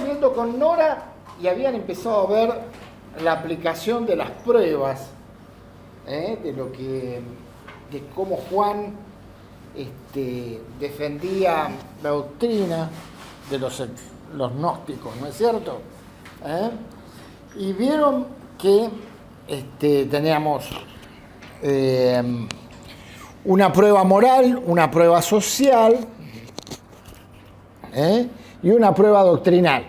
viendo con Nora y habían empezado a ver la aplicación de las pruebas, de cómo Juan defendía la doctrina de los gnósticos, ¿no es cierto? Y vieron que teníamos una prueba moral, una prueba social, y una prueba doctrinal.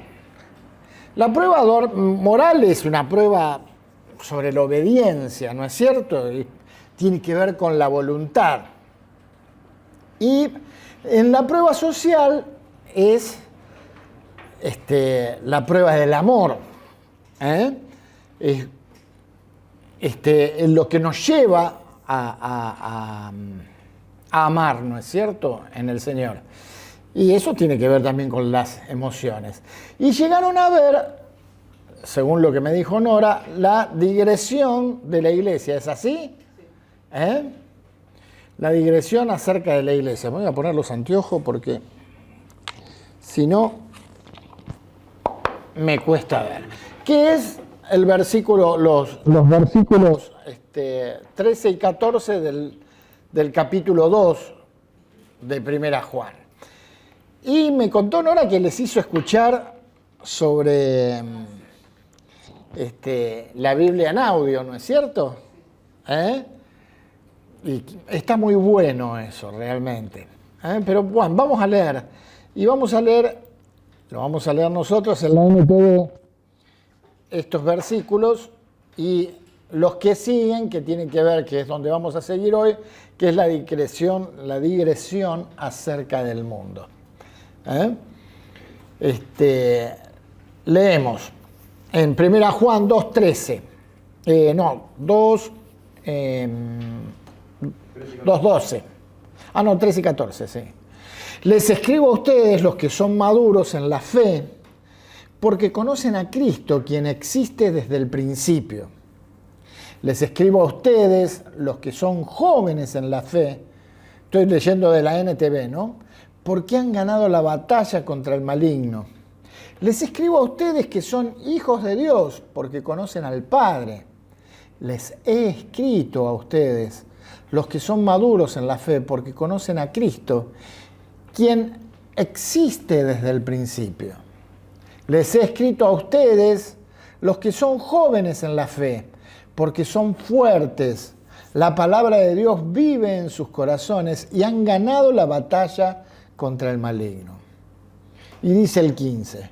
La prueba moral es una prueba sobre la obediencia, ¿no es cierto? Y tiene que ver con la voluntad. Y en la prueba social es la prueba del amor. Es lo que nos lleva a amar, ¿no es cierto?, en el Señor. Y eso tiene que ver también con las emociones. Y llegaron a ver, según lo que me dijo Nora, la digresión de la iglesia. ¿Es así? La digresión acerca de la iglesia. Me voy a poner los anteojos porque si no me cuesta ver. ¿Qué es el versículo, los versículos 13 y 14 del capítulo 2 de Primera Juan? Y me contó Nora que les hizo escuchar sobre la Biblia en audio, ¿no es cierto? Y está muy bueno eso, realmente. Pero bueno, vamos a leer. Y lo vamos a leer nosotros en la NTV, estos versículos, y los que siguen, que tienen que ver, que es donde vamos a seguir hoy, que es la digresión acerca del mundo. Leemos en 1 Juan 2:13, 2:12. 13 y 14, sí. Les escribo a ustedes, los que son maduros en la fe, porque conocen a Cristo, quien existe desde el principio. Les escribo a ustedes, los que son jóvenes en la fe, estoy leyendo de la NTV, ¿no?, porque han ganado la batalla contra el maligno. Les escribo a ustedes que son hijos de Dios, porque conocen al Padre. Les he escrito a ustedes, los que son maduros en la fe, porque conocen a Cristo, quien existe desde el principio. Les he escrito a ustedes, los que son jóvenes en la fe, porque son fuertes. La palabra de Dios vive en sus corazones y han ganado la batalla contra el maligno. Y dice el 15,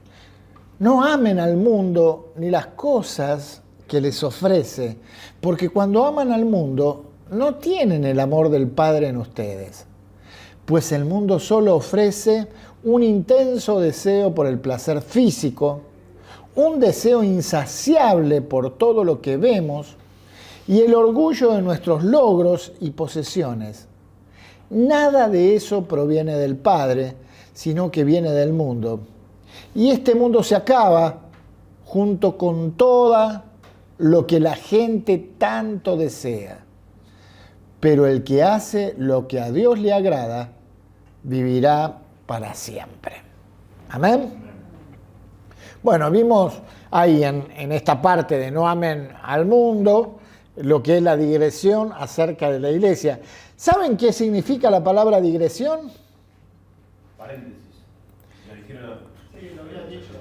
no amen al mundo ni las cosas que les ofrece, porque cuando aman al mundo no tienen el amor del Padre en ustedes, pues el mundo solo ofrece un intenso deseo por el placer físico, un deseo insaciable por todo lo que vemos y el orgullo de nuestros logros y posesiones. Nada de eso proviene del Padre, sino que viene del mundo. Y este mundo se acaba junto con todo lo que la gente tanto desea. Pero el que hace lo que a Dios le agrada, vivirá para siempre. Amén. Bueno, vimos ahí en esta parte de no amen al mundo, lo que es la digresión acerca de la iglesia. ¿Saben qué significa la palabra digresión? Paréntesis. Sí, lo había dicho.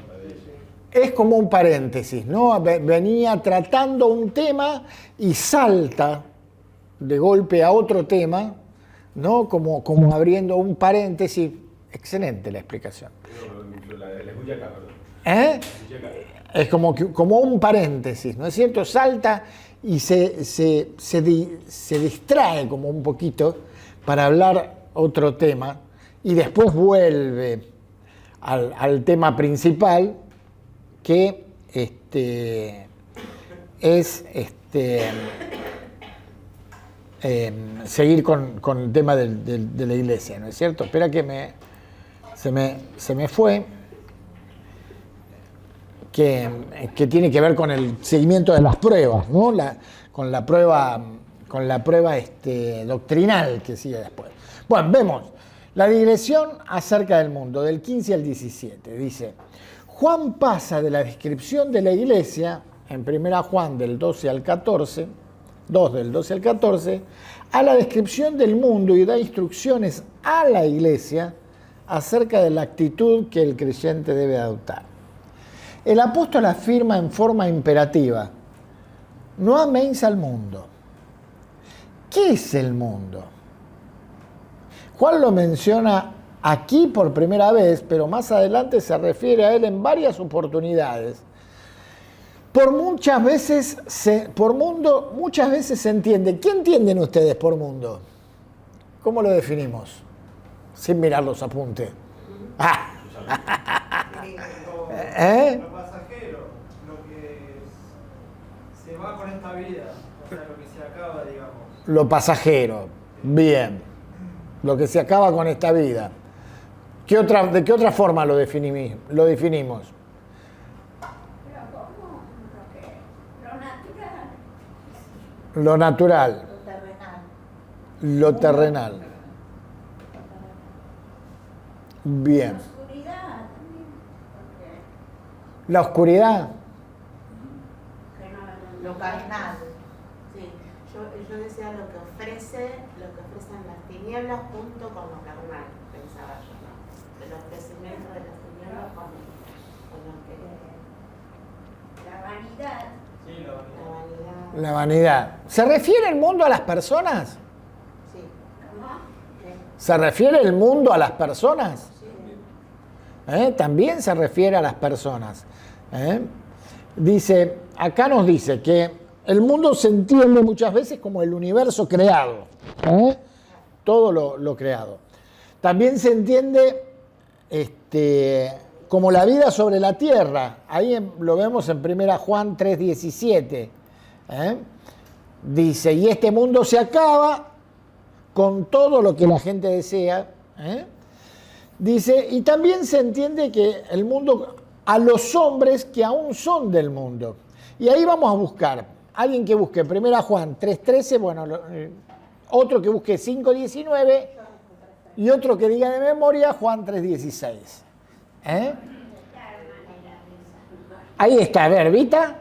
Es como un paréntesis, ¿no? Venía tratando un tema y salta de golpe a otro tema, ¿no? Como abriendo un paréntesis. Excelente la explicación. La escuché acá, perdón. Es como un paréntesis, ¿no es cierto? Salta y se distrae como un poquito para hablar otro tema y después vuelve al tema principal, que es seguir con el tema de la iglesia, ¿no es cierto? Espera que se me fue, que tiene que ver con el seguimiento de las pruebas, ¿no? Con la prueba doctrinal que sigue después. Bueno, vemos La digresión acerca del mundo, del 15 al 17, dice, Juan pasa de la descripción de la iglesia, en 1 Juan del 12 al 14, 2 del 12 al 14, a la descripción del mundo y da instrucciones a la iglesia acerca de la actitud que el creyente debe adoptar. El apóstol afirma en forma imperativa, no améis al mundo. ¿Qué es el mundo? Juan lo menciona aquí por primera vez, pero más adelante se refiere a él en varias oportunidades. Muchas veces se entiende. ¿Qué entienden ustedes por mundo? ¿Cómo lo definimos? Sin mirar los apuntes. Lo pasajero, lo que se va con esta vida, o sea, lo que se acaba, digamos. Lo pasajero, bien. Lo que se acaba con esta vida. ¿De qué otra forma lo definimos? Lo natural. Lo terrenal. Bien. La oscuridad. Lo carnal. Sí. Yo decía lo que ofrecen las tinieblas junto con lo carnal, pensaba yo, ¿no? El ofrecimiento de las tinieblas con lo que... La vanidad. Sí, la vanidad. La vanidad. ¿Se refiere el mundo a las personas? Sí. ¿Se refiere el mundo a las personas? Sí. También se refiere a las personas. Dice, acá nos dice que el mundo se entiende muchas veces como el universo creado. Todo lo creado. También se entiende como la vida sobre la tierra. Ahí lo vemos en 1 Juan 3:17. Dice, y este mundo se acaba con todo lo que la gente desea. Dice, y también se entiende que el mundo, a los hombres que aún son del mundo. Y ahí vamos a buscar, alguien que busque 1 Juan 3:13, bueno, otro que busque 5:19 y otro que diga de memoria Juan 3:16. Ahí está, a ver, Vita.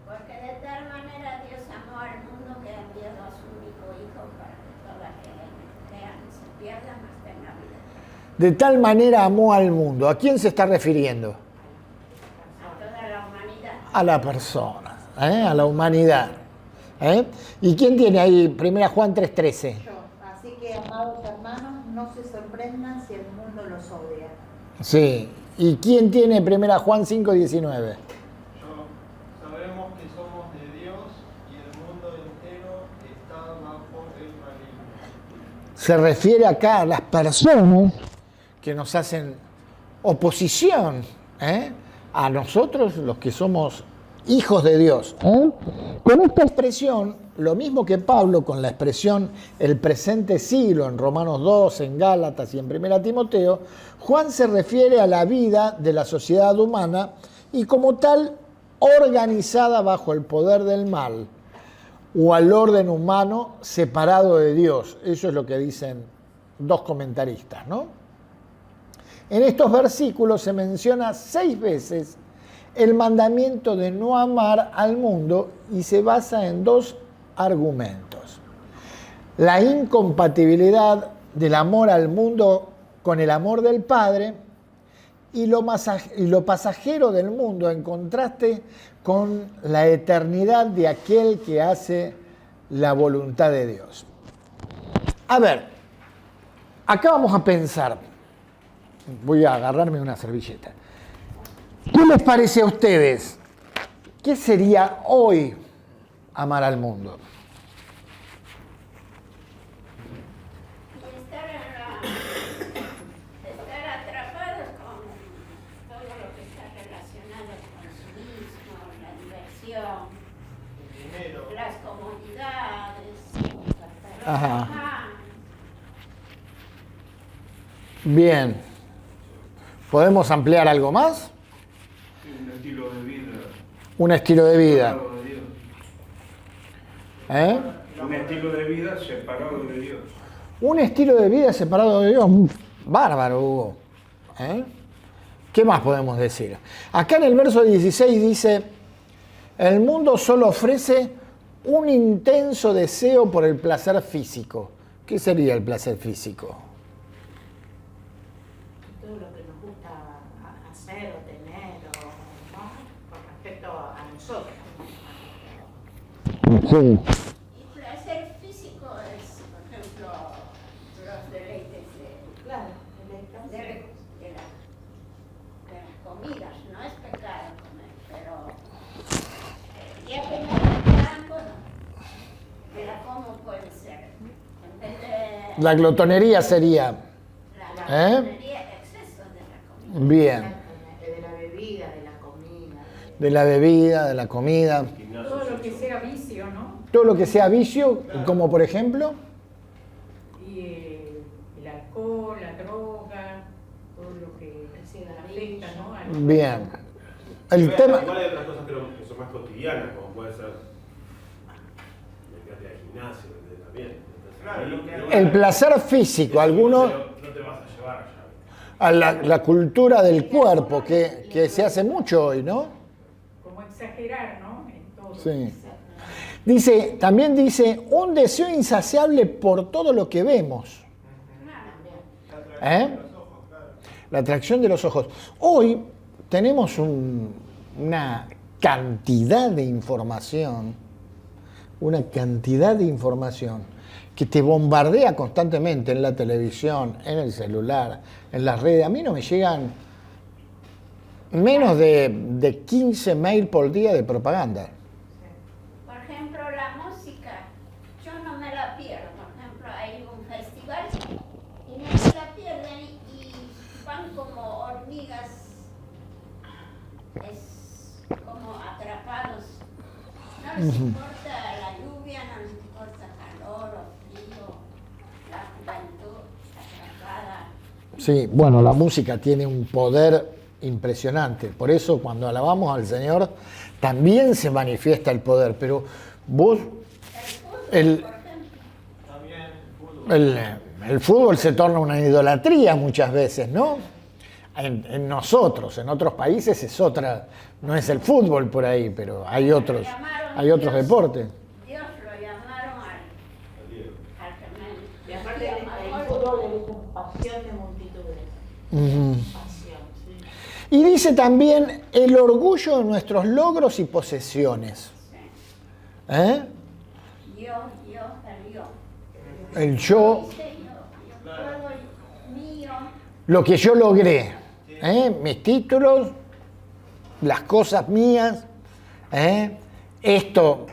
Porque de tal manera Dios amó al mundo que envió a su único Hijo para que todos los que en él crean no se pierdan, mas tengan vida. De tal manera amó al mundo. ¿A quién se está refiriendo? A toda la humanidad. A la persona, a la humanidad. ¿Y quién tiene ahí 1 Juan 3:13? Yo. Así que, amados hermanos, no se sorprendan si el mundo los odia. Sí. ¿Y quién tiene 1 Juan 5:19? Sabemos que somos de Dios y el mundo entero está bajo el maligno. Se refiere acá a las personas que nos hacen oposición a nosotros, los que somos hijos de Dios. Con esta expresión, lo mismo que Pablo con la expresión el presente siglo en Romanos 2, en Gálatas y en 1 Timoteo, Juan se refiere a la vida de la sociedad humana y como tal organizada bajo el poder del mal o al orden humano separado de Dios. Eso es lo que dicen dos comentaristas, ¿no? En estos versículos se menciona 6 veces el mandamiento de no amar al mundo y se basa en 2 argumentos. La incompatibilidad del amor al mundo con el amor del Padre y lo pasajero del mundo en contraste con la eternidad de aquel que hace la voluntad de Dios. A ver, acá vamos a pensar, voy a agarrarme una servilleta. ¿Qué les parece a ustedes? ¿Qué sería hoy amar al mundo? Estar atrapados con todo lo que está relacionado con el turismo, la diversión, Dinero. las comodidades, Ajá. trabajar. Bien. ¿Podemos ampliar algo más? Un estilo de vida. Un estilo de vida. Separado de Dios. ¿Eh? Un estilo de vida separado de Dios. Un estilo de vida separado de Dios. Bárbaro, Hugo. ¿Eh? ¿Qué más podemos decir? Acá en el verso 16 dice, el mundo solo ofrece un intenso deseo por el placer físico. ¿Qué sería el placer físico? Todo lo que nos gusta hacer o tener, ¿no? Con respecto a nosotros. Sí. Y placer físico es, por ejemplo, los deleites Claro, de las comidas. No es pecado comer, pero ya que me dan, bueno, pero ¿cómo puede ser? En vez de La glotonería sería. la ¿Eh? comería, exceso de la comida. Bien. De la bebida, de la comida. De la bebida, de la comida. Todo lo que sea vicio, ¿no? Todo lo que sea vicio, como por ejemplo. Y el alcohol, la droga, todo lo que afecta, ¿no? Bien. El tema. Igual hay otras cosas que son más cotidianas, como puede ser meterte al gimnasio, también. Claro, Ahí, lo que- pero El placer físico, algunos. No te vas a llevar allá. A la cultura del cuerpo, que se hace mucho hoy, ¿no? Como exagerar, ¿no? En todo. Sí. También dice, un deseo insaciable por todo lo que vemos. ¿Eh? La atracción de los ojos. Hoy tenemos una cantidad de información, que te bombardea constantemente en la televisión, en el celular, en las redes. A mí no me llegan menos de 15 mails por día de propaganda. Por ejemplo, la música, yo no me la pierdo. Por ejemplo, hay un festival y no se la pierden y van como hormigas, es como atrapados. No les importa la lluvia, no les importa calor o frío, la juventud atrapada. Sí, bueno, la música tiene un poder impresionante. Por eso cuando alabamos al Señor también se manifiesta el poder. Pero vos, el fútbol se torna una idolatría muchas veces, ¿no? En nosotros, en otros países es otra, no es el fútbol por ahí, pero hay otros deportes. Dios lo llamaron al que me Y aparte el mejor. fútbol es pasión de multitudes. Ujú. Pasión, sí. Y dice también el orgullo de nuestros logros y posesiones. ¿Eh? Dios, el yo. El yo, Dice yo puedo, mío. lo que yo logré, ¿eh? Mis títulos, las cosas mías, ¿eh? Esto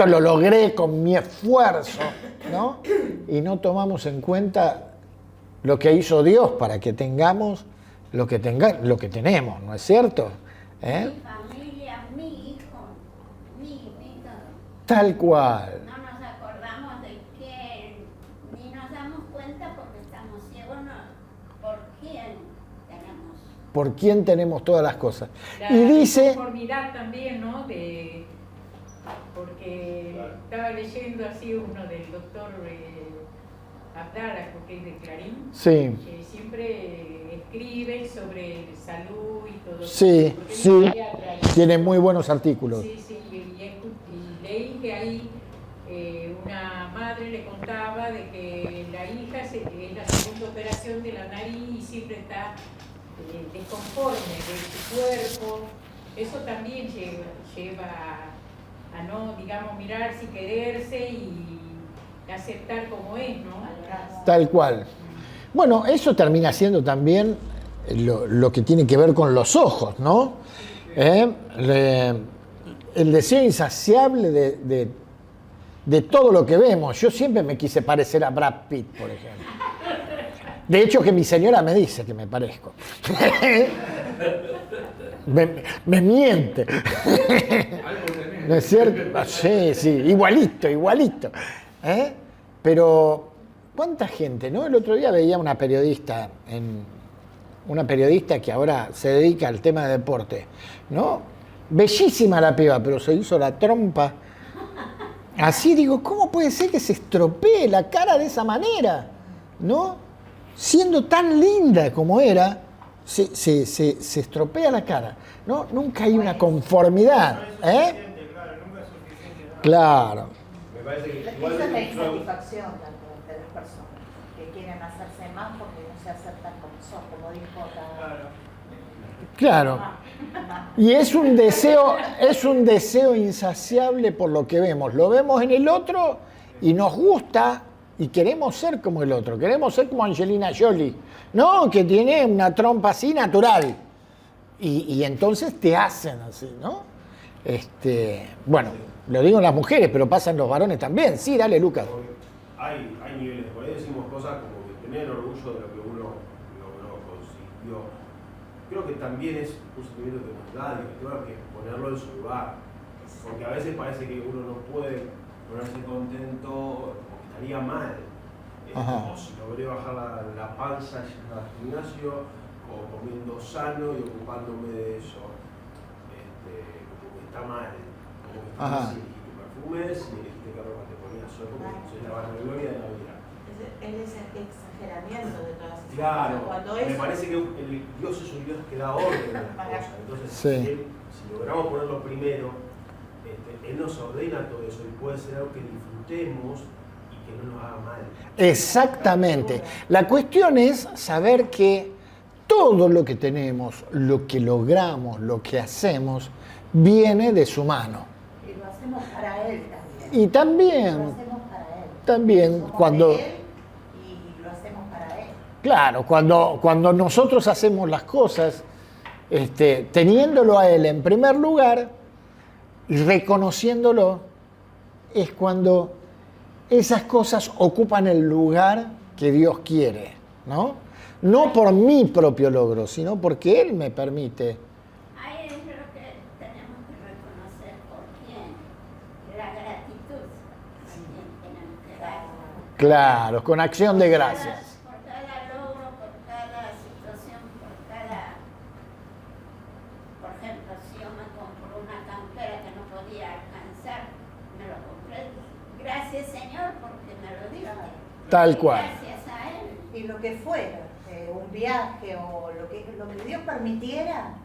lo logré con mi esfuerzo, ¿no? Y no tomamos en cuenta lo que hizo Dios para que tengamos lo que tenemos, ¿no es cierto? ¿Eh? Mi familia, mi hijo, mi todo. Tal cual. No nos acordamos de que ni nos damos cuenta porque estamos ciegos, no, por quién tenemos. ¿Por quién tenemos todas las cosas? La Y dice, inconformidad también, ¿no? Porque estaba leyendo así uno del doctor Abdala, porque es de Clarín, sí, que siempre escribe sobre salud y todo eso. sí, Porque él sí, es pediatra y- tiene muy buenos artículos. Sí, sí, y leí que ahí una madre le contaba de que la hija es la segunda operación de la nariz y siempre está desconforme de su cuerpo. Eso también lleva a no, digamos, mirarse y quererse y aceptar como es, ¿no? Tal cual. Bueno, eso termina siendo también lo que tiene que ver con los ojos, ¿no? El deseo insaciable de todo lo que vemos. Yo siempre me quise parecer a Brad Pitt, por ejemplo. De hecho, que mi señora me dice que me parezco. me miente. ¿No es cierto? Sí, sí, igualito. ¿Eh? Pero, ¿cuánta gente, no? El otro día veía una periodista que ahora se dedica al tema de deporte, ¿no? Bellísima la piba, pero se hizo la trompa. Así digo, ¿cómo puede ser que se estropee la cara de esa manera? ¿no? Siendo tan linda como era, se estropea la cara, ¿no? Nunca hay una conformidad, ¿eh? Claro, nunca es suficiente. ¿No? Claro. Me parece que Esa igual es la dentro de- insatisfacción también de las personas, que quieren hacerse más porque no se aceptan como son, como dijo acá. Claro. Claro. Y es un deseo insaciable por lo que vemos. Lo vemos en el otro y nos gusta y queremos ser como el otro. Queremos ser como Angelina Jolie, ¿no? Que tiene una trompa así natural. Y entonces te hacen así, ¿no? Bueno, lo digo en las mujeres, pero pasa en los varones también. Sí, dale, Lucas. hay niveles, por ahí decimos cosas como que tener orgullo de lo que uno logró, consiguió. Creo que también es un sentimiento que nos da, que tengo que ponerlo en su lugar. Porque a veces parece que uno no puede ponerse contento, o que estaría mal. Ajá. O si logré bajar la panza yendo al gimnasio, o comiendo sano y ocupándome de eso. Como que está mal. Como que está Ajá. mal si elegiste perfumes, si elegiste qué ropa te ponías solo, porque eso es la vanagloria de la vida. Él es el exageramiento de todas esas Claro, cosas. Cuando me eso, parece que Dios es un Dios que da orden a las cosas. Entonces, Sí. si logramos ponerlo primero, Él nos ordena todo eso y puede ser algo que disfrutemos y que no nos haga mal. Exactamente. La cuestión es saber que todo lo que tenemos, lo que logramos, lo que hacemos, viene de su mano. Y lo hacemos para Él también. Y Lo también, hacemos para Él. también Somos cuando... de Él y lo hacemos para Él. Claro, cuando nosotros hacemos las cosas, teniéndolo a Él en primer lugar y reconociéndolo, es cuando esas cosas ocupan el lugar que Dios quiere, ¿no? No por mi propio logro, sino porque Él me permite. Ahí es lo que tenemos que reconocer porque la gratitud también tenemos que dar. Claro, con acción de gracias. Por cada logro, por cada situación, por ejemplo, si yo me compro una campera que no podía alcanzar, me lo compré. Gracias Señor porque me lo diste. Tal cual. Gracias a Él. Y lo que fuera, un viaje o lo que Dios permitiera,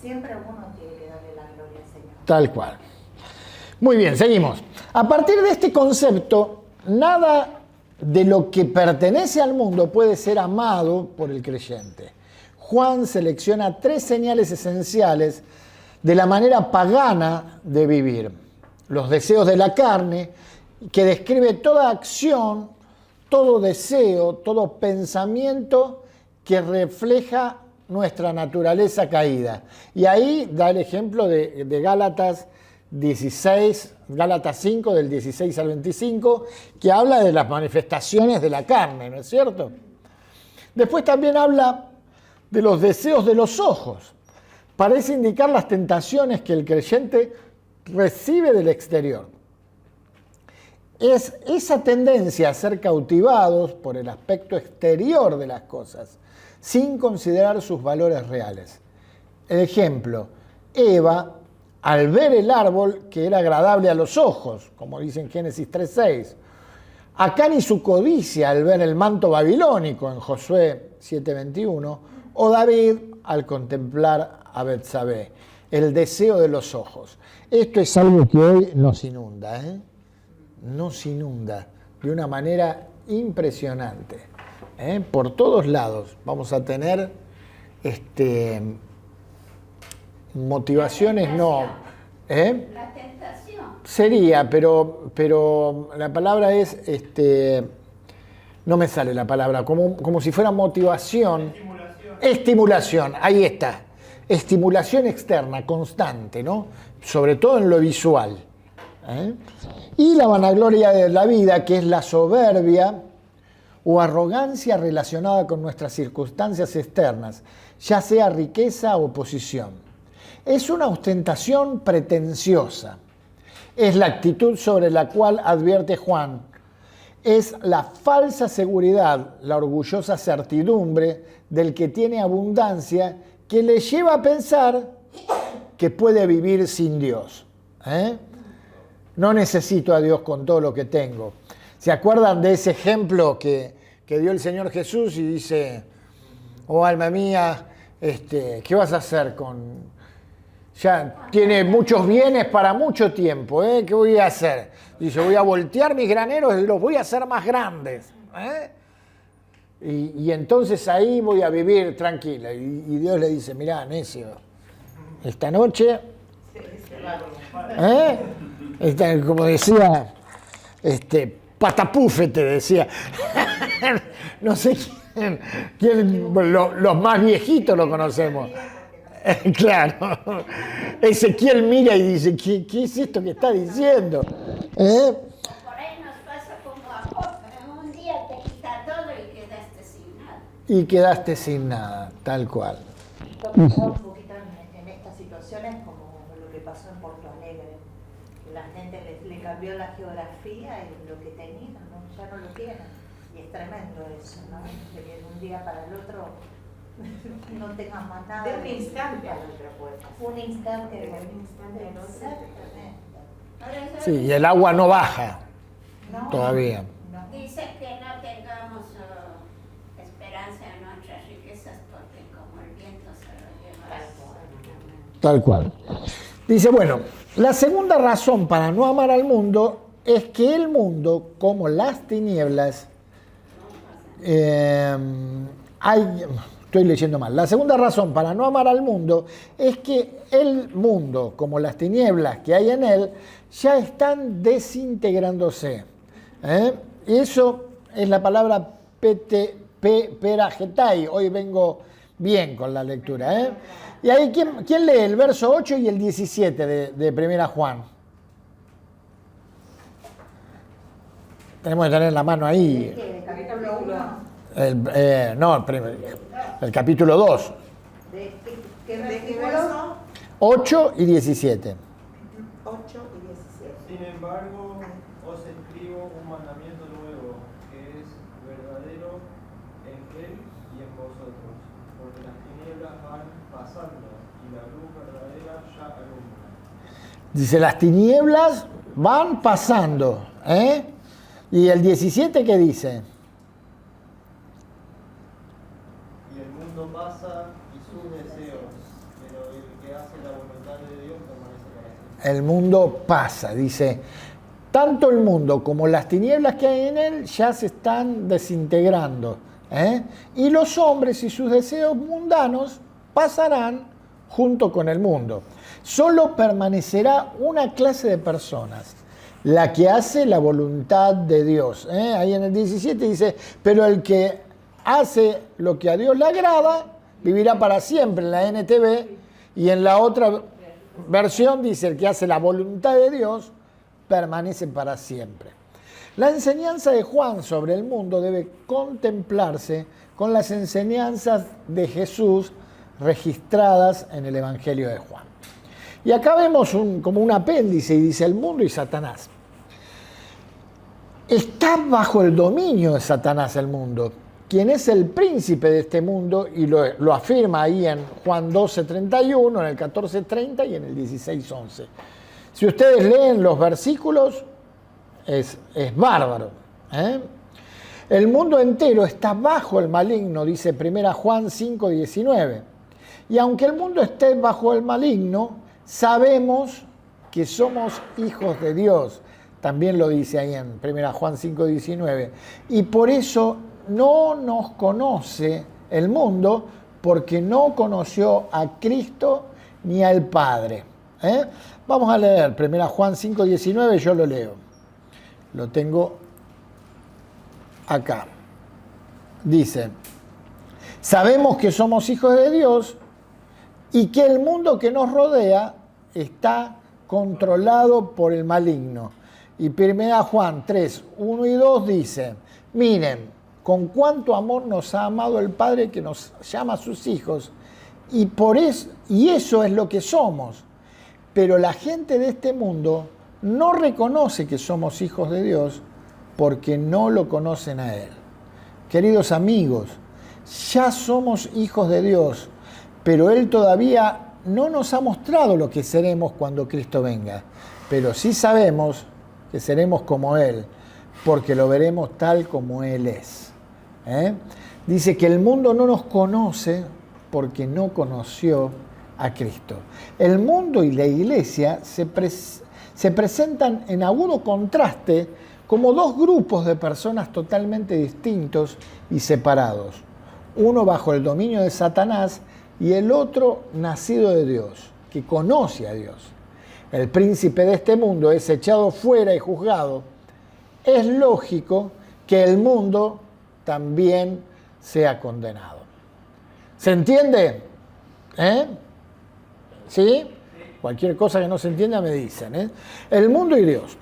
siempre uno tiene que darle la gloria al Señor. Tal cual. Muy bien, seguimos. A partir de este concepto, nada de lo que pertenece al mundo puede ser amado por el creyente. Juan selecciona 3 señales esenciales de la manera pagana de vivir. Los deseos de la carne, que describe toda acción, todo deseo, todo pensamiento que refleja nuestra naturaleza caída. Y ahí da el ejemplo de Gálatas 16, Gálatas 5, del 16 al 25, que habla de las manifestaciones de la carne, ¿no es cierto? Después también habla de los deseos de los ojos. Parece indicar las tentaciones que el creyente recibe del exterior. Es esa tendencia a ser cautivados por el aspecto exterior de las cosas, sin considerar sus valores reales. El ejemplo, Eva, al ver el árbol que era agradable a los ojos, como dice en Génesis 3:6, Acán y su codicia al ver el manto babilónico en Josué 7:21, o David al contemplar a Betsabé, el deseo de los ojos. Esto es algo que hoy nos inunda, nos inunda de una manera impresionante. Por todos lados vamos a tener motivaciones, no. La tentación. Sería, pero la palabra es, no me sale la palabra, como si fuera motivación. Estimulación, ahí está. Estimulación externa, constante, ¿no? Sobre todo en lo visual. Y la vanagloria de la vida, que es la soberbia o arrogancia relacionada con nuestras circunstancias externas, ya sea riqueza o posición. Es una ostentación pretenciosa. Es la actitud sobre la cual advierte Juan. Es la falsa seguridad, la orgullosa certidumbre del que tiene abundancia que le lleva a pensar que puede vivir sin Dios. No necesito a Dios con todo lo que tengo. ¿Se acuerdan de ese ejemplo que que dio el Señor Jesús y dice, oh alma mía, ¿qué vas a hacer con...? Ya tiene muchos bienes para mucho tiempo, ¿eh? ¿Qué voy a hacer? Dice, voy a voltear mis graneros y los voy a hacer más grandes. Y entonces ahí voy a vivir tranquila. Y Dios le dice, mirá, necio, esta noche, como decía, Patapufe te decía, no sé quién los más viejitos lo conocemos. Claro, Ezequiel mira y dice, ¿qué es esto que está diciendo? Por ahí nos pasa como a Job, un día te quita todo y quedaste sin nada. Y quedaste sin nada, tal cual. Pensar un poquito en estas situaciones como lo que pasó en Porto Alegre. Que la gente le cambió la geografía y lo que tenían, ¿no? Ya no lo tienen. Y es tremendo eso, ¿no? Que de un día para el otro no tengas más nada. De un instante al otro puede pasar. Un instante. De un instante al otro. Exactamente. Ahora, Sí, y el agua no baja No, todavía. no. dice que no tengamos esperanza en nuestras riquezas porque como el viento se lo lleva. Tal cual. Dice, bueno, la segunda razón para no amar al mundo es que el mundo, como las tinieblas, estoy leyendo mal. La segunda razón para no amar al mundo es que el mundo, como las tinieblas que hay en él, ya están desintegrándose. Y eso es la palabra peragetai. Hoy vengo bien con la lectura. Y ahí, ¿quién lee el verso 8 y el 17 de Primera Juan? Tenemos que tener la mano ahí. ¿El capítulo 1? El capítulo 2. ¿Qué ¿De qué versículo? verso? 8 y 17. 8 y 17. Sin embargo, os escribo un mandamiento nuevo, que es verdadero en él y en vosotros, porque las tinieblas van pasando y la luz verdadera ya alumbra. Dice, las tinieblas van pasando. ¿Y el 17 qué dice? Y el mundo pasa y sus deseos, pero el que hace la voluntad de Dios permanece para siempre. El mundo pasa, dice, tanto el mundo como las tinieblas que hay en él ya se están desintegrando. Y los hombres y sus deseos mundanos pasarán junto con el mundo. Solo permanecerá una clase de personas, la que hace la voluntad de Dios. Ahí en el 17 dice, pero el que hace lo que a Dios le agrada, vivirá para siempre en la NTV, y en la otra versión dice, el que hace la voluntad de Dios, permanece para siempre. La enseñanza de Juan sobre el mundo debe contemplarse con las enseñanzas de Jesús registradas en el Evangelio de Juan. Y acá vemos como un apéndice y dice el mundo y Satanás. Está bajo el dominio de Satanás el mundo, quien es el príncipe de este mundo, y lo afirma ahí en Juan 12:31, en el 14:30 y en el 16:11. Si ustedes leen los versículos, es bárbaro. El mundo entero está bajo el maligno, dice 1 Juan 5:19. Y aunque el mundo esté bajo el maligno, sabemos que somos hijos de Dios. También lo dice ahí en 1 Juan 5:19. Y por eso no nos conoce el mundo, porque no conoció a Cristo ni al Padre. Vamos a leer 1 Juan 5:19, yo lo leo. Lo tengo acá. Dice, sabemos que somos hijos de Dios y que el mundo que nos rodea está controlado por el maligno. Y 1 Juan 3:1 y 2 dice, miren, con cuánto amor nos ha amado el Padre que nos llama a sus hijos, y eso es lo que somos. Pero la gente de este mundo no reconoce que somos hijos de Dios porque no lo conocen a Él. Queridos amigos, ya somos hijos de Dios, pero Él todavía no nos ha mostrado lo que seremos cuando Cristo venga. Pero sí sabemos que seremos como Él, porque lo veremos tal como Él es. Dice que el mundo no nos conoce porque no conoció a Cristo. El mundo y la iglesia se presentan en agudo contraste como dos grupos de personas totalmente distintos y separados. Uno bajo el dominio de Satanás y el otro nacido de Dios, que conoce a Dios. El príncipe de este mundo es echado fuera y juzgado. Es lógico que el mundo también sea condenado. ¿Se entiende? ¿Sí? Cualquier cosa que no se entienda me dicen. El mundo y Dios.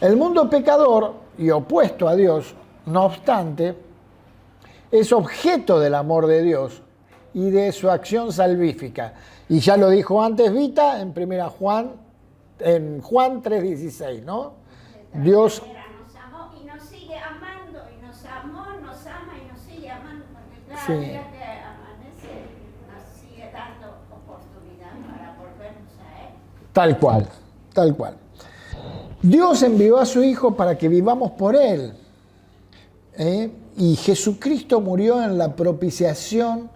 El mundo pecador y opuesto a Dios, no obstante, es objeto del amor de Dios y de su acción salvífica. Y ya lo dijo antes Vita en Juan 3:16, ¿no? Dios Nos amó y nos sigue amando, y nos amó, nos ama y nos sigue amando, porque cada Sí. día que amanece nos sigue dando oportunidad para volvernos a Él. Tal cual, tal cual. Dios envió a su Hijo para que vivamos por Él. Y Jesucristo murió en la propiciación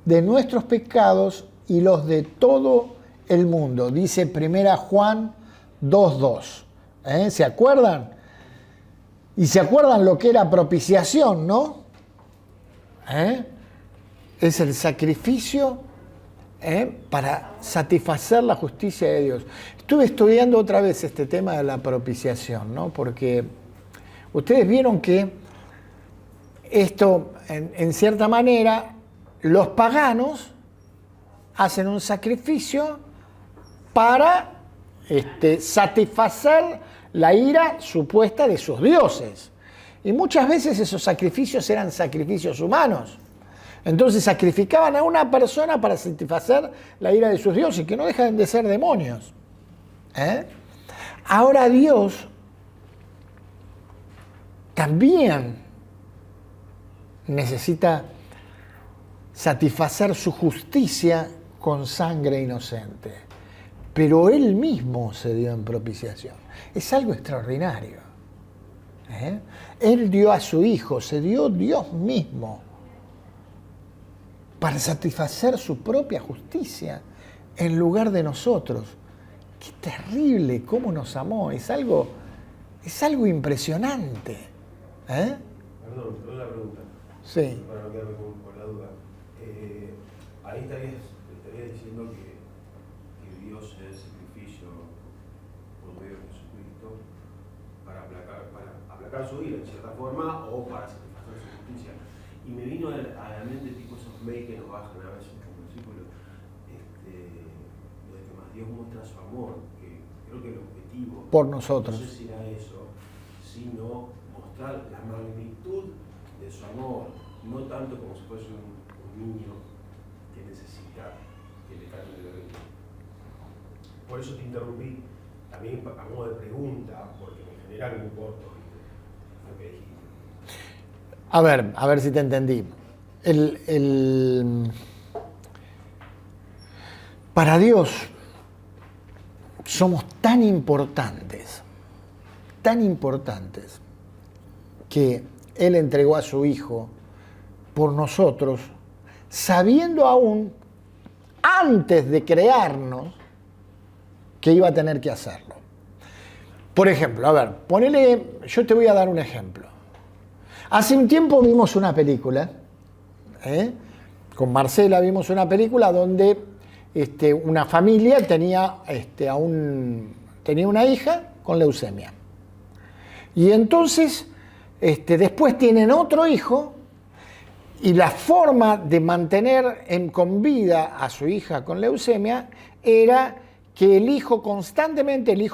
de nuestros pecados y los de todo el mundo. Dice 1 Juan 2:2. ¿Se acuerdan? Y se acuerdan lo que era propiciación, ¿no? Es el sacrificio para satisfacer la justicia de Dios. Estuve estudiando otra vez este tema de la propiciación, ¿no? Porque ustedes vieron que esto, en cierta manera, los paganos hacen un sacrificio para satisfacer la ira supuesta de sus dioses. Y muchas veces esos sacrificios eran sacrificios humanos. Entonces sacrificaban a una persona para satisfacer la ira de sus dioses, que no dejan de ser demonios. Ahora Dios también necesita satisfacer su justicia con sangre inocente. Pero Él mismo se dio en propiciación. Es algo extraordinario. Él dio a su Hijo, se dio Dios mismo para satisfacer su propia justicia en lugar de nosotros. Qué terrible cómo nos amó. Es algo impresionante. Perdón la pregunta. Sí. Para no quedarme con la duda. Ahí estaría diciendo que Dios es el sacrificio por medio de Jesucristo para aplacar su ira, en cierta forma, o para satisfacer su justicia. Y me vino a la mente tipo esos mails que nos bajan a veces como versículos, de que más Dios muestra su amor, que creo que el objetivo Por nosotros. no sé si era eso, sino mostrar la magnitud de su amor, no tanto como si fuese un niño que necesita que le cambie el bebé. Por eso te interrumpí, también a modo de pregunta, porque en general no importa lo que dijiste. A ver si te entendí. Para Dios somos tan importantes, que Él entregó a su Hijo por nosotros, sabiendo aún, antes de crearnos, que iba a tener que hacerlo. Por ejemplo, yo te voy a dar un ejemplo. Hace un tiempo vimos una película, con Marcela vimos una película donde una familia tenía una hija con leucemia. Y entonces, después tienen otro hijo, y la forma de mantener con vida a su hija con leucemia era que el hijo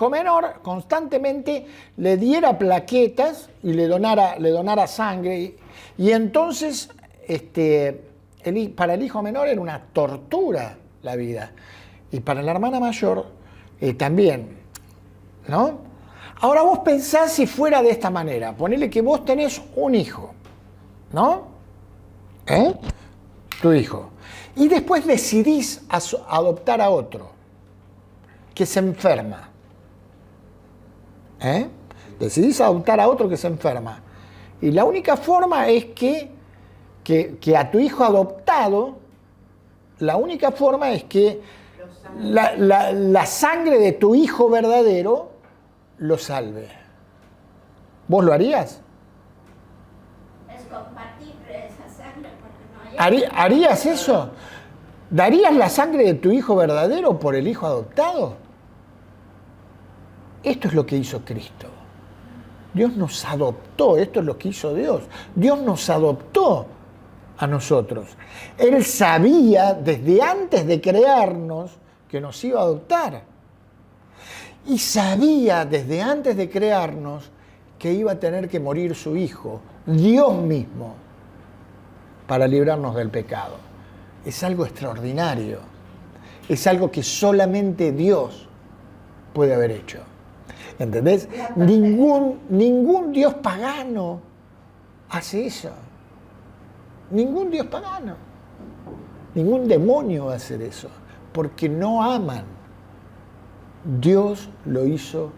menor, constantemente le diera plaquetas y le donara sangre. Y entonces, para el hijo menor era una tortura la vida. Y para la hermana mayor también, ¿no? Ahora vos pensás si fuera de esta manera. Ponele que vos tenés un hijo, ¿no? Tu hijo. Y después decidís adoptar a otro que se enferma. Decidís adoptar a otro que se enferma. Y la única forma es que que a tu hijo adoptado, la única forma es que la sangre de tu hijo verdadero lo salve. ¿Vos lo harías? Es compatible esa sangre porque no hay... ¿Harías eso? ¿Darías la sangre de tu hijo verdadero por el hijo adoptado? Esto es lo que hizo Cristo. Dios nos adoptó, esto es lo que hizo Dios. Dios nos adoptó a nosotros. Él sabía desde antes de crearnos que nos iba a adoptar. Y sabía desde antes de crearnos que iba a tener que morir su hijo, Dios mismo, para librarnos del pecado. Es algo extraordinario. Es algo que solamente Dios puede haber hecho. ¿Entendés? Ningún Dios pagano hace eso. Ningún Dios pagano. Ningún demonio va a hacer eso. Porque no aman. Dios lo hizo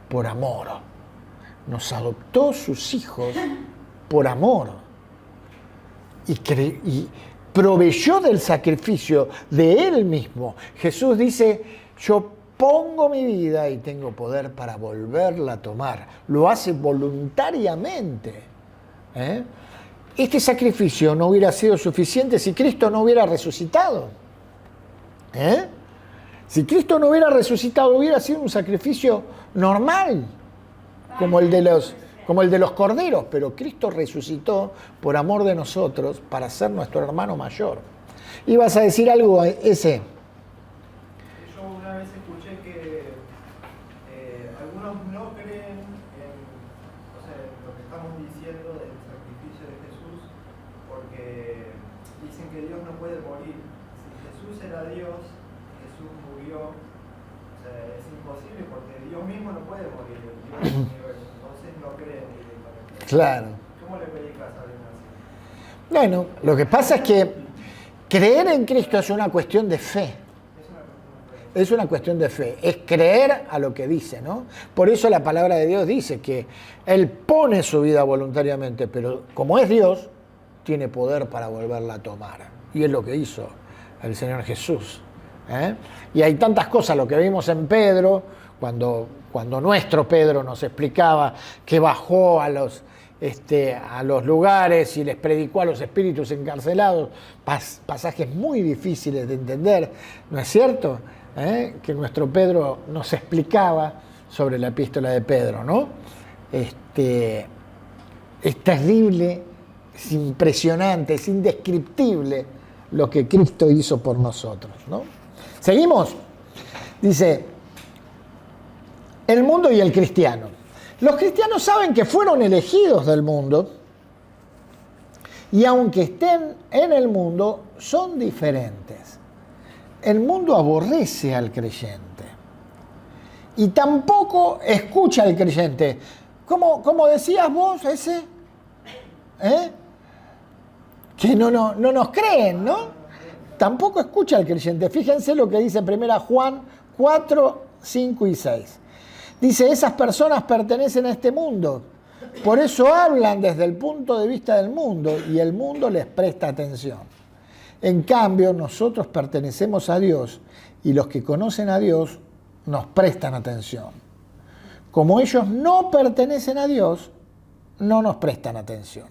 por amor. Nos adoptó sus hijos por amor. Y proveyó del sacrificio de Él mismo. Jesús dice, yo pongo mi vida y tengo poder para volverla a tomar. Lo hace voluntariamente. Este sacrificio no hubiera sido suficiente si Cristo no hubiera resucitado. Si Cristo no hubiera resucitado, hubiera sido un sacrificio normal, como el de los corderos, pero Cristo resucitó por amor de nosotros para ser nuestro hermano mayor. ¿Ibas a decir algo, ese? Yo una vez escuché que algunos no creen en, o sea, en lo que estamos diciendo del sacrificio de Jesús, porque dicen que Dios no puede morir. Si Jesús era Dios, Jesús murió, o sea, es imposible porque Dios mismo no puede morir, el Dios del universo, entonces no creen directamente. Claro. ¿Cómo le predicas a alguien así? Bueno, lo que pasa es que creer en Cristo es una cuestión de fe. Es una cuestión de fe, es creer a lo que dice, ¿no? Por eso la palabra de Dios dice que Él pone su vida voluntariamente, pero como es Dios, tiene poder para volverla a tomar. Y es lo que hizo el Señor Jesús. Y hay tantas cosas, lo que vimos en Pedro, cuando nuestro Pedro nos explicaba que bajó a los lugares y les predicó a los espíritus encarcelados, pasajes muy difíciles de entender, ¿no es cierto? Que nuestro Pedro nos explicaba sobre la epístola de Pedro, ¿no? Es terrible, es impresionante, es indescriptible lo que Cristo hizo por nosotros, ¿no? Seguimos. Dice, el mundo y el cristiano. Los cristianos saben que fueron elegidos del mundo y aunque estén en el mundo, son diferentes. El mundo aborrece al creyente y tampoco escucha al creyente. ¿Cómo decías vos ese? Que no nos creen, ¿no? Tampoco escucha al creyente. Fíjense lo que dice 1 Juan 4, 5 y 6. Dice, esas personas pertenecen a este mundo, por eso hablan desde el punto de vista del mundo y el mundo les presta atención. En cambio, nosotros pertenecemos a Dios y los que conocen a Dios nos prestan atención. Como ellos no pertenecen a Dios, no nos prestan atención.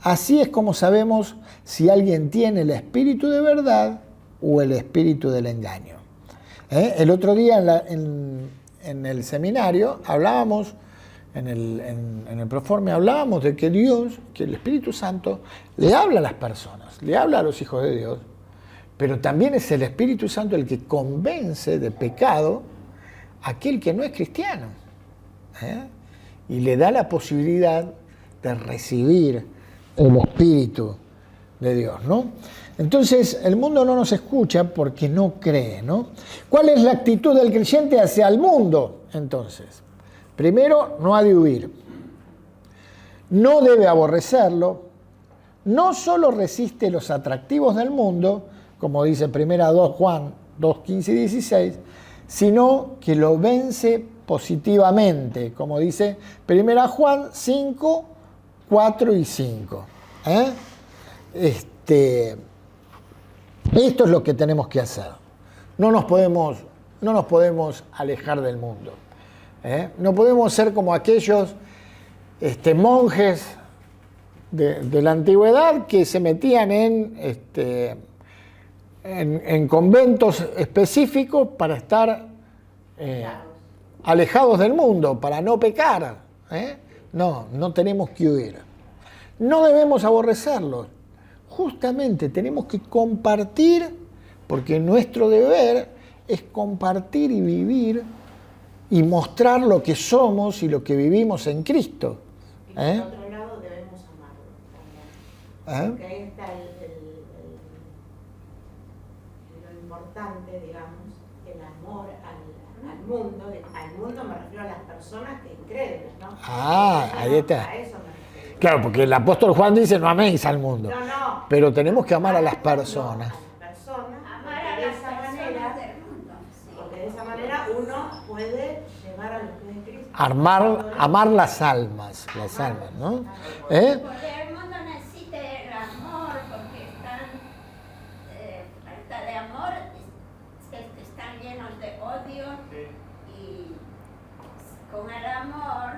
Así es como sabemos si alguien tiene el espíritu de verdad o el espíritu del engaño. El otro día en el seminario hablábamos, en el Proforme hablábamos de que Dios, que el Espíritu Santo le habla a las personas, le habla a los hijos de Dios, pero también es el Espíritu Santo el que convence de pecado a aquel que no es cristiano. Y le da la posibilidad de recibir el Espíritu de Dios, ¿no? Entonces, el mundo no nos escucha porque no cree, ¿no? ¿Cuál es la actitud del creyente hacia el mundo, entonces? Primero, no ha de huir. No debe aborrecerlo. No solo resiste los atractivos del mundo, como dice 1 Juan 2, 15 y 16, sino que lo vence positivamente, como dice 1 Juan 5, 4 y 5. Esto es lo que tenemos que hacer. No nos podemos alejar del mundo. No podemos ser como aquellos monjes de la antigüedad que se metían en conventos específicos para estar alejados del mundo, para no pecar. No tenemos que huir. No debemos aborrecerlos. Justamente tenemos que compartir, porque nuestro deber es compartir y vivir y mostrar lo que somos y lo que vivimos en Cristo. Y por otro lado debemos amarlo también. Porque ahí está lo importante, digamos, el amor al mundo. Al mundo me refiero a las personas que creen, ¿no? Ahí está. A eso me refiero. Claro, porque el apóstol Juan dice, no améis al mundo. No. Pero tenemos que amar a las personas. Amar a las personas del mundo. Sí. Porque de esa manera uno puede llevar a los pies de Cristo. Amar las almas, ¿no? Porque el mundo necesita el amor, porque falta de amor, están llenos de odio, y con el amor,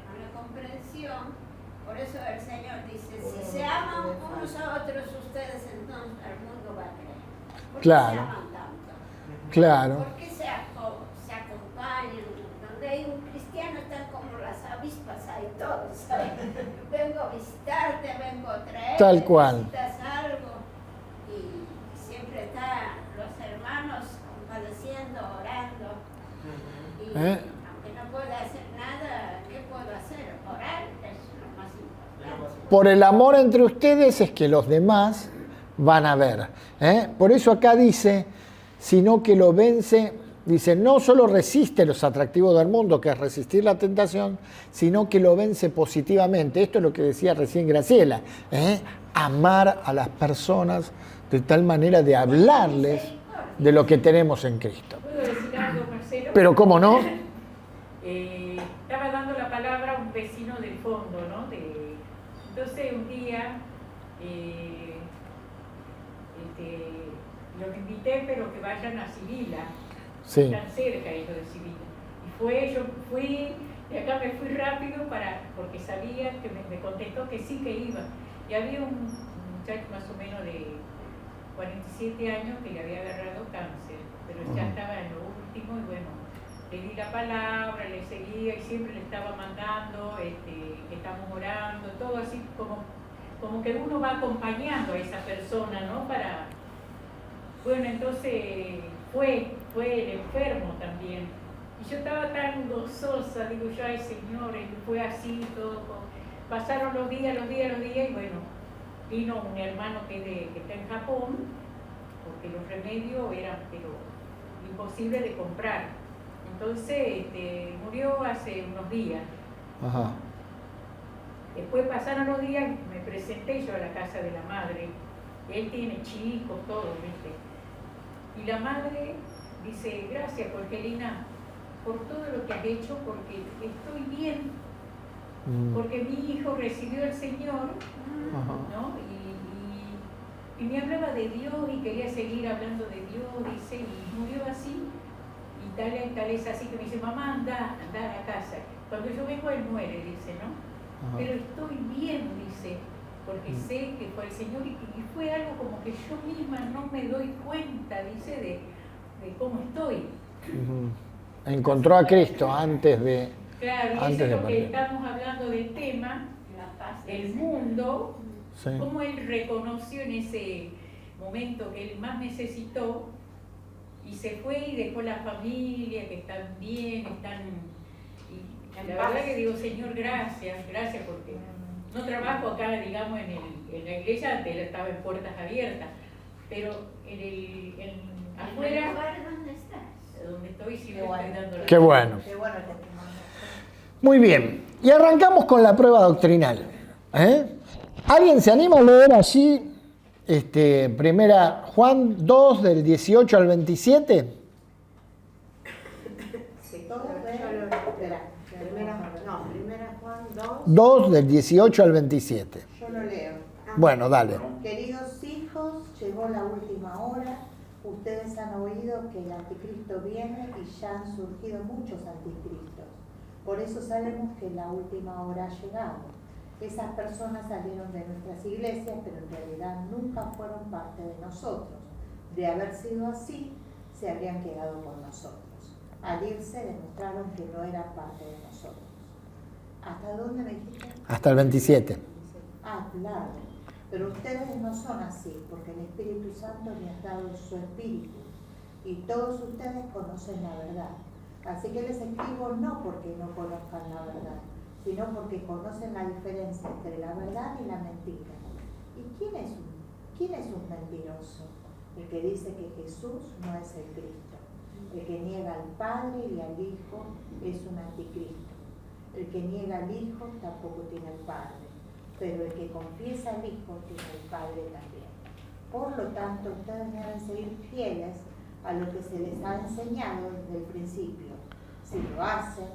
con la comprensión, por eso el Señor dice, si se aman unos a otros ustedes, entonces el mundo va a creer. ¿Por qué Claro. se aman tanto? Claro. ¿Por qué se acompañan? Donde hay un cristiano están como las avispas ahí todos, ¿sabes? Vengo a visitarte, vengo a traerte, Tal cual. necesitas algo, y siempre están los hermanos compadeciendo, orando, y aunque no pueda hacer nada, ¿qué puedo hacer? Orar es lo más importante. Por el amor entre ustedes es que los demás van a ver. Por eso acá dice, sino que lo vence, dice, no solo resiste los atractivos del mundo, que es resistir la tentación, sino que lo vence positivamente. Esto es lo que decía recién Graciela, amar a las personas de tal manera de hablarles de lo que tenemos en Cristo. ¿Puedo decir algo, Marcelo? Pero ¿cómo no? Estaba dando la palabra a un vecino del fondo, ¿no? Entonces un día los invité, pero que vayan a Sibila. Sí. Están cerca ellos de Sibila. Yo fui, de acá me fui rápido porque sabía que me contestó que sí que iba. Y había un muchacho más o menos de 47 años que le había agarrado cáncer, pero ya estaba en lo último y bueno, le di la palabra, le seguía y siempre le estaba mandando que estamos orando, todo así como que uno va acompañando a esa persona, ¿no? Bueno, entonces fue el enfermo también. Y yo estaba tan gozosa, digo yo, ay Señor, y fue así todo. Pasaron los días y bueno, vino un hermano que está en Japón, porque los remedios eran pero imposibles de comprar. Entonces murió hace unos días. Ajá. Después pasaron los días, me presenté yo a la casa de la madre. Él tiene chicos, todo, ¿viste? Y la madre dice, gracias Jorgelina por todo lo que has hecho, porque estoy bien, porque mi hijo recibió al Señor, ¿no? Y me hablaba de Dios y quería seguir hablando de Dios, dice, y murió así. Y tal es así que me dice, mamá, anda a la casa. Cuando yo vengo, él muere, dice, ¿no? Pero estoy bien, dice, porque sé que fue el Señor y fue algo como que yo misma no me doy cuenta, dice, de cómo estoy. Encontró a Cristo antes de... Claro, y eso es lo que estamos hablando del tema, el mundo, Sí. cómo él reconoció en ese momento que él más necesitó y se fue y dejó la familia, que están bien, y la verdad que digo, Señor, gracias porque no trabajo acá, digamos, en la iglesia, antes estaba en puertas abiertas, pero afuera, ¿Dónde estás? donde estoy, sí me estoy dando la Qué bueno. Qué bueno el testimonio. Muy bien. Y arrancamos con la prueba doctrinal. ¿Alguien se anima a leer allí primera Juan 2 del 18 al 27? Sí, todo primera Juan 2. 2 del 18 al 27. Yo lo leo. Bueno, dale. Queridos hijos, llegó la última hora. Ustedes han oído que el anticristo viene y ya han surgido muchos anticristos. Por eso sabemos que la última hora ha llegado. Esas personas salieron de nuestras iglesias, pero en realidad nunca fueron parte de nosotros. De haber sido así, se habrían quedado con nosotros. Al irse demostraron que no eran parte de nosotros. ¿Hasta dónde me dijiste? Hasta el 27. Ah, claro. Pero ustedes no son así, porque el Espíritu Santo les ha dado su Espíritu. Y todos ustedes conocen la verdad. Así que les escribo no porque no conozcan la verdad, sino porque conocen la diferencia entre la verdad y la mentira. ¿Y quién es un mentiroso? El que dice que Jesús no es el Cristo. El que niega al Padre y al Hijo es un anticristo. El que niega al Hijo tampoco tiene al Padre, pero el que confiesa al Hijo tiene al Padre también. Por lo tanto, ustedes deben seguir fieles a lo que se les ha enseñado desde el principio. Si lo hacen,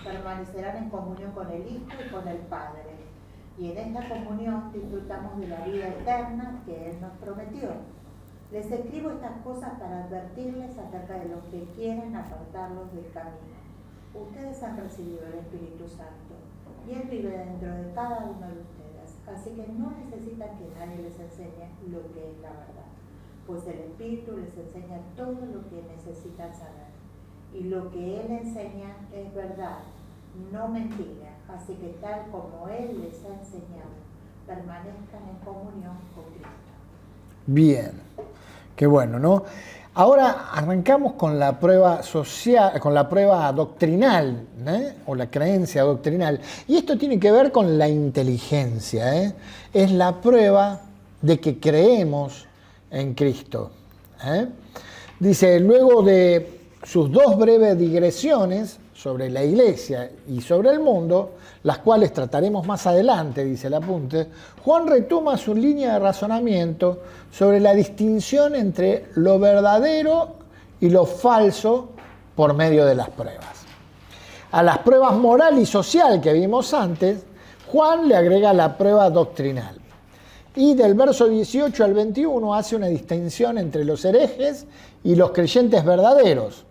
permanecerán en comunión con el Hijo y con el Padre. Y en esta comunión disfrutamos de la vida eterna que Él nos prometió. Les escribo estas cosas para advertirles acerca de los que quieren apartarlos del camino. Ustedes han recibido el Espíritu Santo y Él vive dentro de cada uno de ustedes. Así que no necesitan que nadie les enseñe lo que es la verdad, pues el Espíritu les enseña todo lo que necesitan saber. Y lo que Él enseña es verdad, no mentira. Así que tal como Él les ha enseñado, permanezcan en comunión con Cristo. Bien, qué bueno, ¿no? Ahora arrancamos con la prueba social, con la prueba doctrinal, o la creencia doctrinal. Y esto tiene que ver con la inteligencia, Es la prueba de que creemos en Cristo. Dice, luego de sus dos breves digresiones sobre la iglesia y sobre el mundo, las cuales trataremos más adelante, dice el apunte, Juan retoma su línea de razonamiento sobre la distinción entre lo verdadero y lo falso por medio de las pruebas. A las pruebas moral y social que vimos antes, Juan le agrega la prueba doctrinal. Y del verso 18 al 21 hace una distinción entre los herejes y los creyentes verdaderos.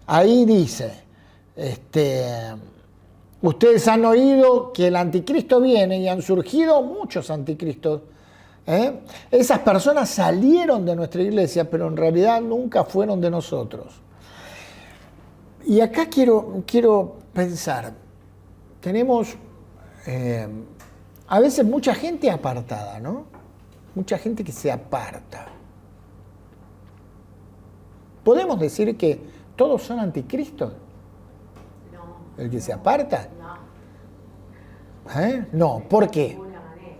Ahí dice, ustedes han oído que el anticristo viene y han surgido muchos anticristos. Esas personas salieron de nuestra iglesia, pero en realidad nunca fueron de nosotros. Y acá quiero pensar, tenemos a veces mucha gente apartada, ¿no? Mucha gente que se aparta. ¿Podemos decir que todos son anticristos? No. ¿El que se aparta? No. No, ¿por De qué? ninguna manera.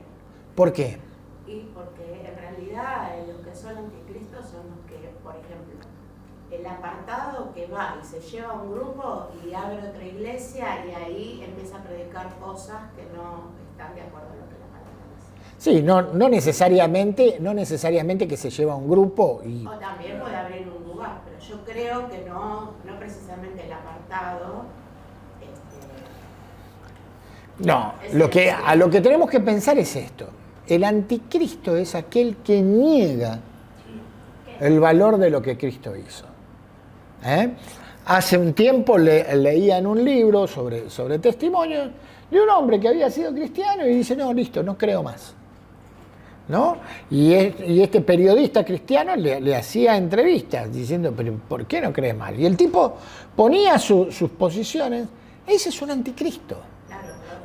¿Por qué? Y porque en realidad los que son anticristos son los que, por ejemplo, el apartado que va y se lleva a un grupo y abre otra iglesia y ahí empieza a predicar cosas que no están de acuerdo a lo que la palabra dice. Sí, no necesariamente que se lleva a un grupo y... O también puede abrir un lugar, pero yo creo que no precisamente el apartado. No, a lo que tenemos que pensar es esto. El anticristo es aquel que niega el valor de lo que Cristo hizo. Hace un tiempo leía en un libro sobre testimonios de un hombre que había sido cristiano y dice, no, listo, no creo más. ¿No? Y este periodista cristiano le hacía entrevistas diciendo, pero ¿por qué no crees más? Y el tipo ponía sus posiciones. Ese es un anticristo.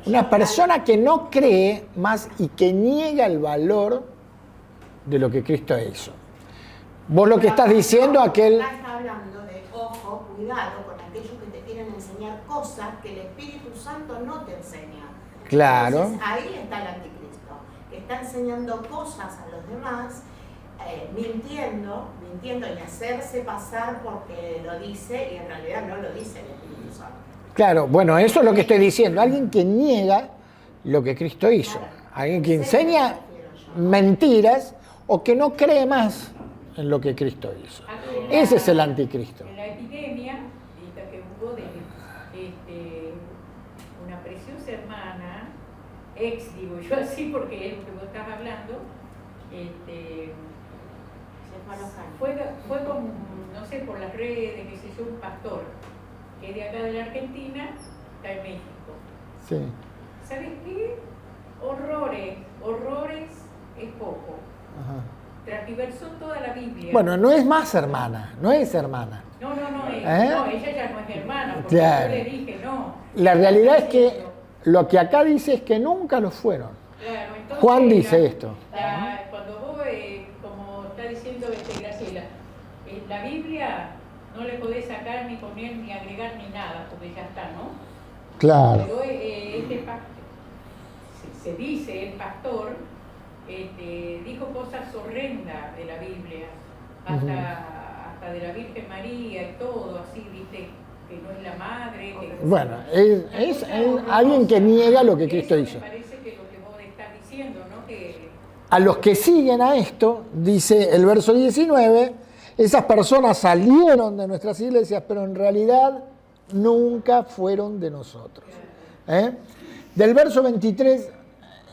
Una persona que no cree más y que niega el valor de lo que Cristo hizo. Vos lo que estás diciendo, aquel... Está hablando de, ojo, cuidado con aquellos que te quieren enseñar cosas que el Espíritu Santo no te enseña. Claro. Entonces, ahí está el anticristo, que está enseñando cosas a los demás, mintiendo y hacerse pasar porque lo dice y en realidad no lo dice el Espíritu Santo. Claro, bueno, eso es lo que estoy diciendo. Alguien que niega lo que Cristo hizo. Alguien que enseña mentiras o que no cree más en lo que Cristo hizo. Ese es el anticristo. En la epidemia esta que hubo de una preciosa hermana, ex, digo yo así, porque es lo que vos estás hablando, fue como, no sé, por las redes, qué sé yo, un pastor que es de acá de la Argentina, está en México. Sí. ¿Sabes qué? Horrores es poco. Ajá. Transversó toda la Biblia. Bueno, no es más hermana, no es hermana. No, ¿Eh? no, ella ya no es hermana, porque Claro. yo le dije no. La realidad es que lo que acá dice es que nunca lo fueron. Claro, entonces, Juan dice esto. Cuando vos, como está diciendo Graciela, la Biblia no le podés sacar ni poner ni agregar ni nada, porque ya está, ¿no? Claro. Pero se dice, el pastor dijo cosas horrendas de la Biblia, hasta de la Virgen María y todo, así, viste, que no es la madre. Bueno, es alguien que niega lo que Cristo hizo. Me parece que lo que vos estás diciendo, ¿no? Que A los que siguen a esto, dice el verso 19, esas personas salieron de nuestras iglesias, pero en realidad nunca fueron de nosotros. Del verso 23,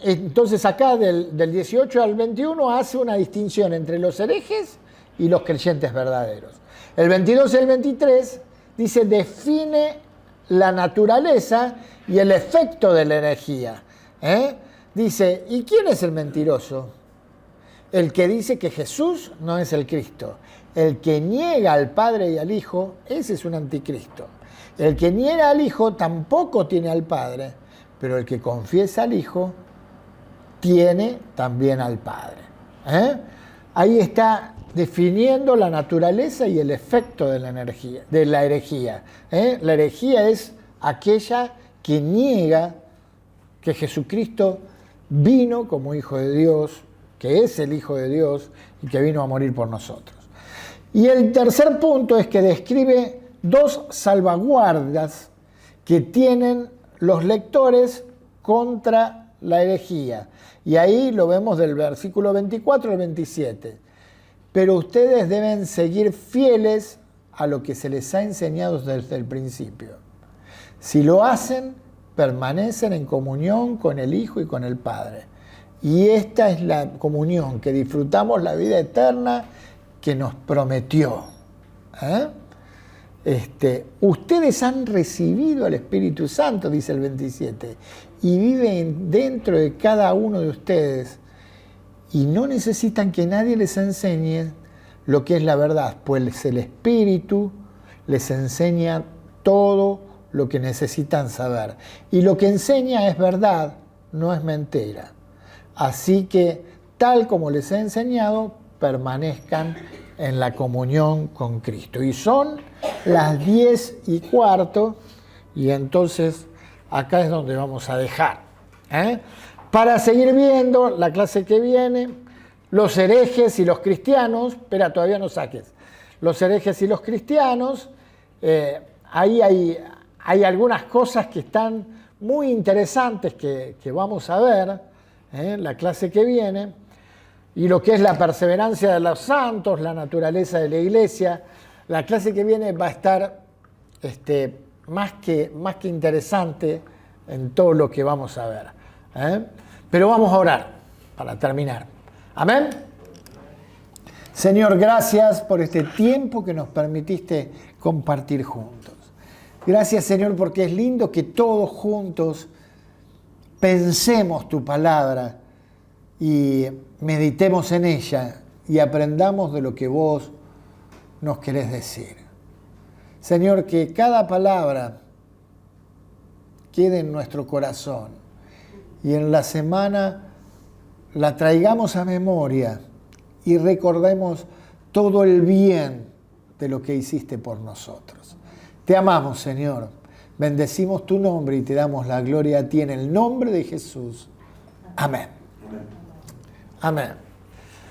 entonces acá del 18 al 21 hace una distinción entre los herejes y los creyentes verdaderos. El 22 y el 23 dice, define la naturaleza y el efecto de la herejía. Dice, ¿y quién es el mentiroso? El que dice que Jesús no es el Cristo. El que niega al Padre y al Hijo, ese es un anticristo. El que niega al Hijo tampoco tiene al Padre, pero el que confiesa al Hijo tiene también al Padre. Ahí está definiendo la naturaleza y el efecto de la herejía. La herejía es aquella que niega que Jesucristo vino como Hijo de Dios, que es el Hijo de Dios y que vino a morir por nosotros. Y el tercer punto es que describe dos salvaguardas que tienen los lectores contra la herejía. Y ahí lo vemos del versículo 24 al 27. Pero ustedes deben seguir fieles a lo que se les ha enseñado desde el principio. Si lo hacen, permanecen en comunión con el Hijo y con el Padre. Y esta es la comunión, que disfrutamos la vida eterna que nos prometió. Ustedes han recibido al Espíritu Santo, dice el 27, y viven dentro de cada uno de ustedes, y no necesitan que nadie les enseñe lo que es la verdad, pues el Espíritu les enseña todo lo que necesitan saber. Y lo que enseña es verdad, no es mentira. Así que, tal como les he enseñado, permanezcan en la comunión con Cristo. Y son las 10:15, y entonces acá es donde vamos a dejar. Para seguir viendo la clase que viene, los herejes y los cristianos, espera, todavía no saques, los herejes y los cristianos, ahí hay algunas cosas que están muy interesantes que vamos a ver en la clase que viene, y lo que es la perseverancia de los santos, la naturaleza de la iglesia. La clase que viene va a estar más que interesante en todo lo que vamos a ver. Pero vamos a orar para terminar. Amén. Señor, gracias por este tiempo que nos permitiste compartir juntos. Gracias, Señor, porque es lindo que todos juntos pensemos tu palabra y meditemos en ella y aprendamos de lo que vos nos querés decir. Señor, que cada palabra quede en nuestro corazón y en la semana la traigamos a memoria y recordemos todo el bien de lo que hiciste por nosotros. Te amamos, Señor. Bendecimos tu nombre y te damos la gloria a ti en el nombre de Jesús. Amén. Amén.